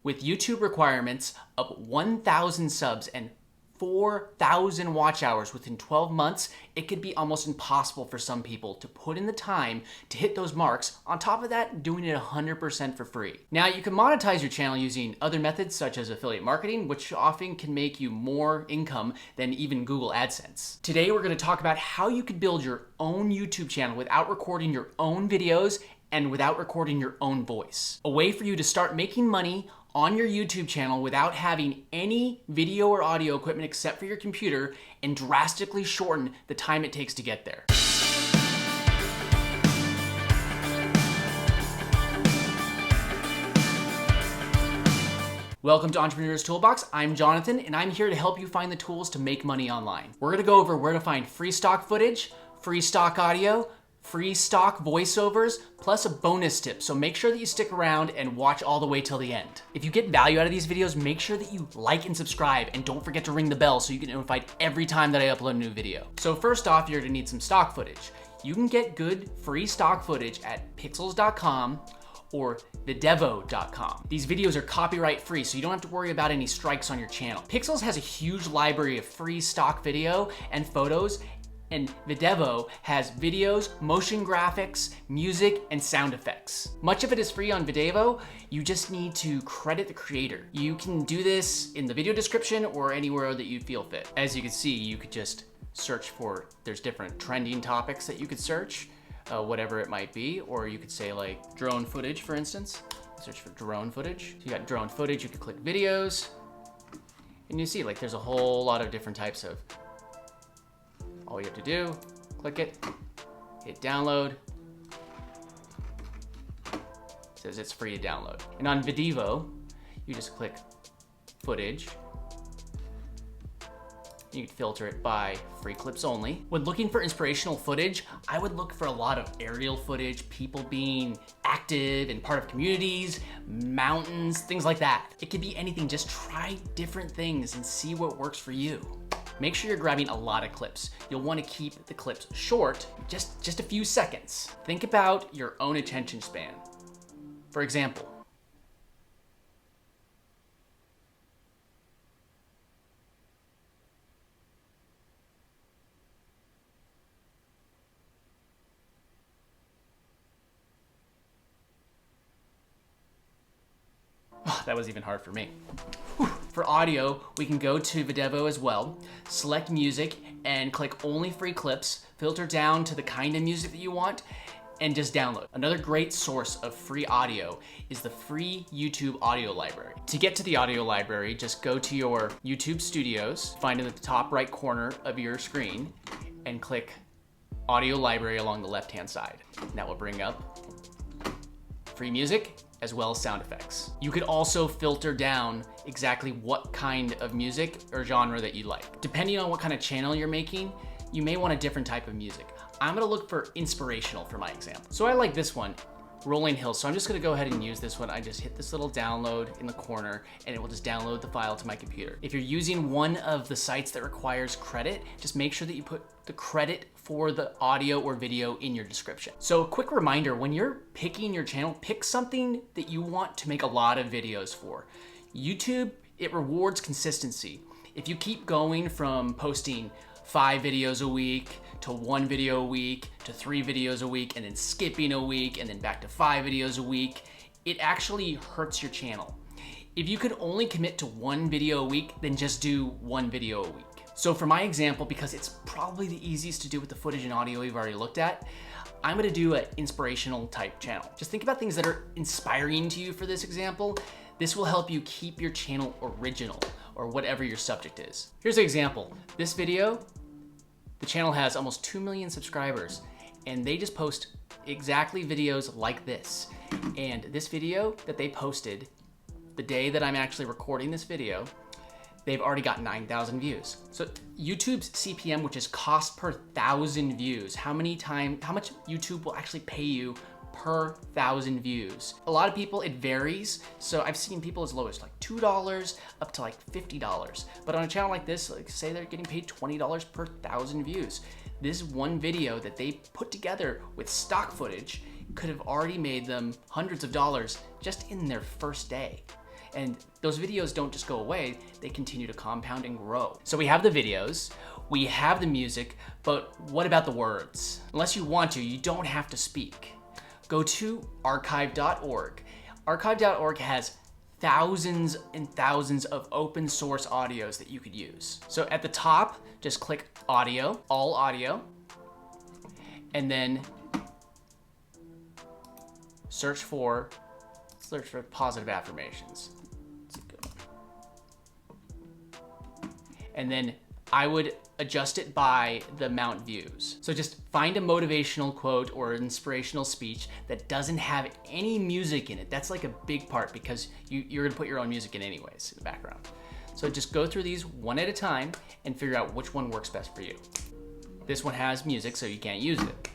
With YouTube requirements of 1,000 subs and 4,000 watch hours within 12 months, it could be almost impossible for some people to put in the time to hit those marks. On top of that, doing it 100% for free. Now, you can monetize your channel using other methods such as affiliate marketing, which often can make you more income than even Google AdSense. Today, we're going to talk about how you could build your own YouTube channel without recording your own videos and without recording your own voice. A way for you to start making money on your YouTube channel without having any video or audio equipment except for your computer, and drastically shorten the time it takes to get there. Welcome to Entrepreneur's Toolbox. I'm Jonathan, and I'm here to help you find the tools to make money online. We're gonna go over where to find free stock footage, free stock audio, free stock voiceovers, plus a bonus tip. So make sure that you stick around and watch all the way till the end. If you get value out of these videos, make sure that you like and subscribe, and don't forget to ring the bell so you get notified every time that I upload a new video. So first off, you're gonna need some stock footage. You can get good free stock footage at pixels.com or videvo.com. These videos are copyright free, so you don't have to worry about any strikes on your channel. Pixels has a huge library of free stock video and photos, and Videvo has videos, motion graphics, music, and sound effects. Much of it is free on Videvo. You just need to credit the creator. You can do this in the video description or anywhere that you feel fit. As you can see, you could just search for, there's different trending topics that you could search, whatever it might be, or you could say like drone footage, for instance. Search for drone footage. So you got drone footage, you could click videos, and you see like there's a whole lot of different types of. All you have to do, click it, hit download. It says it's free to download. And on Videvo, you just click footage. You can filter it by free clips only. When looking for inspirational footage, I would look for a lot of aerial footage, people being active and part of communities, mountains, things like that. It could be anything, just try different things and see what works for you. Make sure you're grabbing a lot of clips. You'll want to keep the clips short, just a few seconds. Think about your own attention span. For example, that was even hard for me. For audio, we can go to Videvo as well, select music, and click only free clips, filter down to the kind of music that you want, and just download. Another great source of free audio is the free YouTube audio library. To get to the audio library, just go to your YouTube studios, find it at the top right corner of your screen, and click audio library along the left-hand side. And that will bring up free music, as well as sound effects. You could also filter down exactly what kind of music or genre that you like. Depending on what kind of channel you're making, you may want a different type of music. I'm gonna look for inspirational for my example. So I like this one, Rolling Hills. So I'm just gonna go ahead and use this one. I just hit this little download in the corner and it will just download the file to my computer. If you're using one of the sites that requires credit, just make sure that you put the credit for the audio or video in your description. So a quick reminder, when you're picking your channel, pick something that you want to make a lot of videos for. YouTube, it rewards consistency. If you keep going from posting 5 videos a week to 1 video a week to 3 videos a week and then skipping a week and then back to 5 videos a week, it actually hurts your channel. If you could only commit to 1 video a week, then just do 1 video a week. So for my example, because it's probably the easiest to do with the footage and audio we've already looked at, I'm gonna do an inspirational type channel. Just think about things that are inspiring to you for this example. This will help you keep your channel original or whatever your subject is. Here's an example. This video, the channel has almost 2 million subscribers and they just post exactly videos like this. And this video that they posted, the day that I'm actually recording this video, they've already got 9,000 views. So YouTube's CPM, which is cost per 1,000 views, how much YouTube will actually pay you per 1,000 views. A lot of people, it varies. So I've seen people as low as like $2 up to like $50. But on a channel like this, like say they're getting paid $20 per 1,000 views. This one video that they put together with stock footage could have already made them hundreds of dollars just in their first day. And those videos don't just go away, they continue to compound and grow. So we have the videos, we have the music, but what about the words? Unless you want to, you don't have to speak. Go to archive.org. Archive.org has thousands and thousands of open source audios that you could use. So at the top, just click audio, all audio, and then search for positive affirmations. And then I would adjust it by the amount views. So just find a motivational quote or inspirational speech that doesn't have any music in it. That's like a big part because you're gonna put your own music in anyways in the background. So just go through these one at a time and figure out which one works best for you. This one has music, so you can't use it.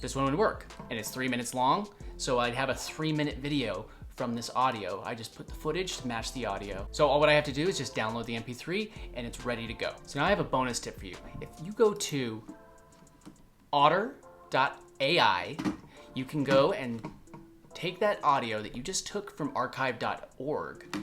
This one would work, and it's 3 minutes long, so I'd have a 3-minute video from this audio. I just put the footage to match the audio. So all what I have to do is just download the MP3 and it's ready to go. So now I have a bonus tip for you. If you go to otter.ai, you can go and take that audio that you just took from archive.org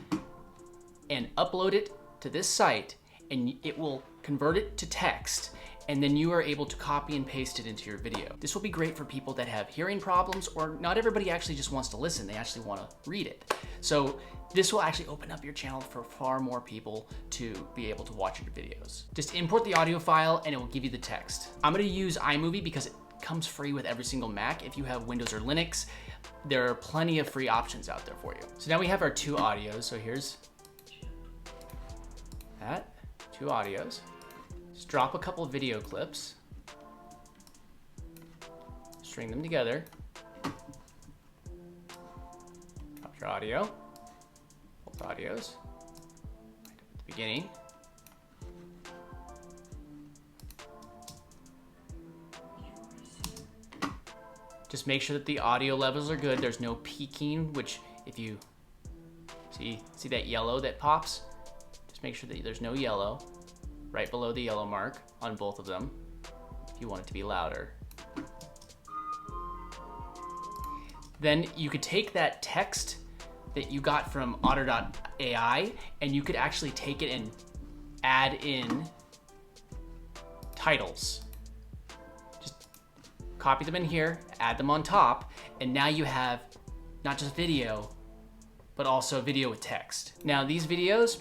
and upload it to this site, and it will convert it to text, and then you are able to copy and paste it into your video. This will be great for people that have hearing problems, or not everybody actually just wants to listen, they actually want to read it. So this will actually open up your channel for far more people to be able to watch your videos. Just import the audio file and it will give you the text. I'm gonna use iMovie because it comes free with every single Mac. If you have Windows or Linux, there are plenty of free options out there for you. So now we have our 2 audios. So here's that, 2 audios. Just drop a couple of video clips, string them together, drop your audio, both audios, right at the beginning. Just make sure that the audio levels are good. There's no peaking, which if you see that yellow that pops, just make sure that there's no yellow right below the yellow mark on both of them if you want it to be louder. Then you could take that text that you got from otter.ai and you could actually take it and add in titles. Just copy them in here, add them on top, and now you have not just video, but also video with text. Now these videos,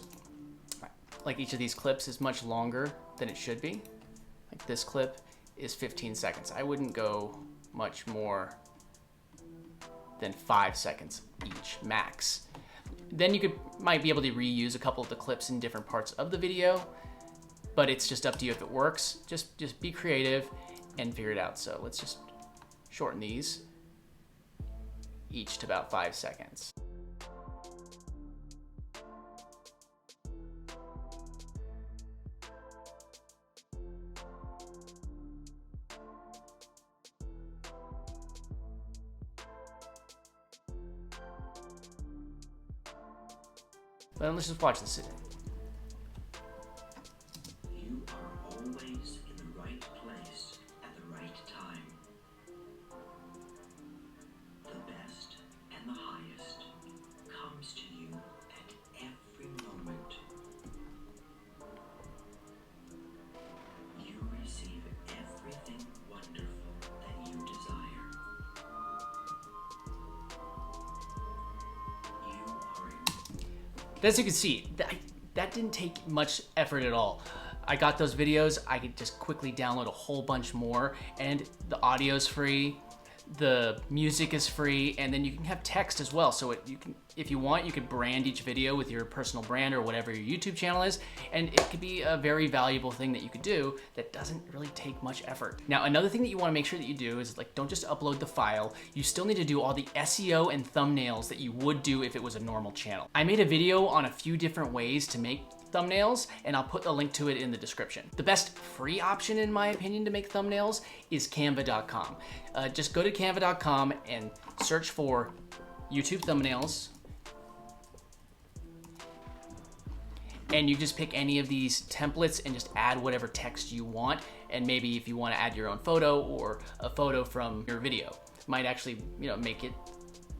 like each of these clips, is much longer than it should be. Like this clip is 15 seconds. I wouldn't go much more than 5 seconds each, max. Then you might be able to reuse a couple of the clips in different parts of the video, but it's just up to you if it works. Just be creative and figure it out. So let's just shorten these each to about 5 seconds. Well, let's just watch this. You are always in the right place at the right time. The best and the highest comes to you at every moment. You receive everything wonderful that you desire. You are in. As you can see, that didn't take much effort at all. I got those videos, I could just quickly download a whole bunch more, and the audio's free, the music is free, and then you can have text as well. So you can, if you want, you could brand each video with your personal brand or whatever your YouTube channel is, and it could be a very valuable thing that you could do that doesn't really take much effort. Now, another thing that you want to make sure that you do is, like, don't just upload the file. You still need to do all the SEO and thumbnails that you would do if it was a normal channel. I made a video on a few different ways to make thumbnails, and I'll put a link to it in the description. The best free option, in my opinion, to make thumbnails is canva.com. Just go to canva.com and search for YouTube thumbnails, and you just pick any of these templates and just add whatever text you want, and maybe if you want to add your own photo or a photo from your video, might actually, make it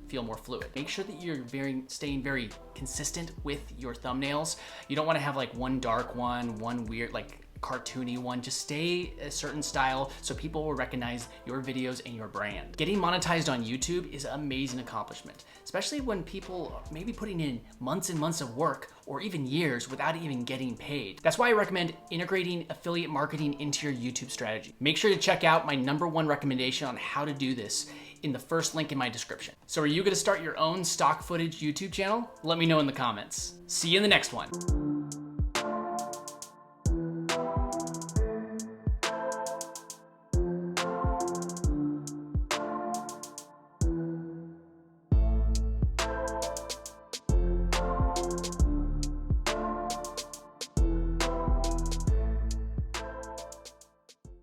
feel more fluid. Make sure that you're staying very consistent with your thumbnails. You don't want to have like one dark one weird, like cartoony one. Just stay a certain style so people will recognize your videos and your brand. Getting monetized on YouTube is an amazing accomplishment, especially when people are maybe putting in months and months of work or even years without even getting paid. That's why I recommend integrating affiliate marketing into your YouTube strategy. Make sure to check out my #1 recommendation on how to do this in the first link in my description. So are you gonna start your own stock footage YouTube channel? Let me know in the comments. See you in the next one.